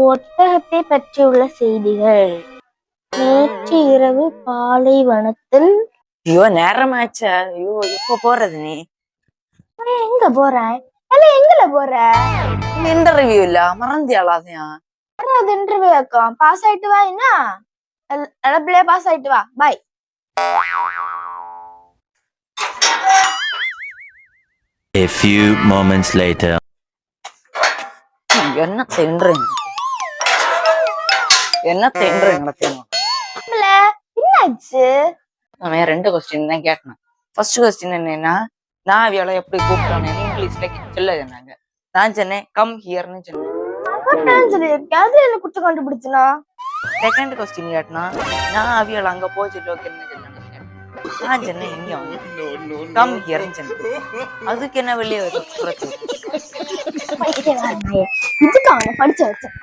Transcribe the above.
ஒட்டகத்தை பற்றியுள்ள செய்திகள். நேற்று இரவு பாலைவனத்தில். ஐயோ நேரமாச்சா? ஐயோ எப்ப போறது நீ? எங்க போற? எங்கல போற? இன்டர்வியூ இல்ல மறந்தியாளாதையா? அது இன்டர்வியூ ஆக்கம். பாஸ் ஆயிட்டு வா. என்ன பிள்ளைய பாஸ் ஆயிட்டு வா. பாய். A few moments later. என்ன தின்றீங்க? என்னாச்சு? நான் 2 கொஸ்டின் தான் கேட்டேன். ஃபர்ஸ்ட் கொஸ்டின் என்னன்னா, நான் அவியால எப்படி கூப்பிட்டானே இங்கிலீஷ்ல சொல்ல சொன்னாங்க. நான் சொன்னேன் கம் ஹியர்னு சொன்னேன். அது என்ன குற்றம் கண்டுபிடிச்சனா? செகண்ட் கொஸ்டின் கேட்டனா, நான் அவியால அங்க போய் சொல்லுவேன்னு சொன்னாங்க. நான் சொன்னேன் இங்க வந்து கம் ஹியர்னு சொன்னேன். அதுக்கு என்ன வெளியே இதுக்கு அவனை படிச்ச வச்சேன்.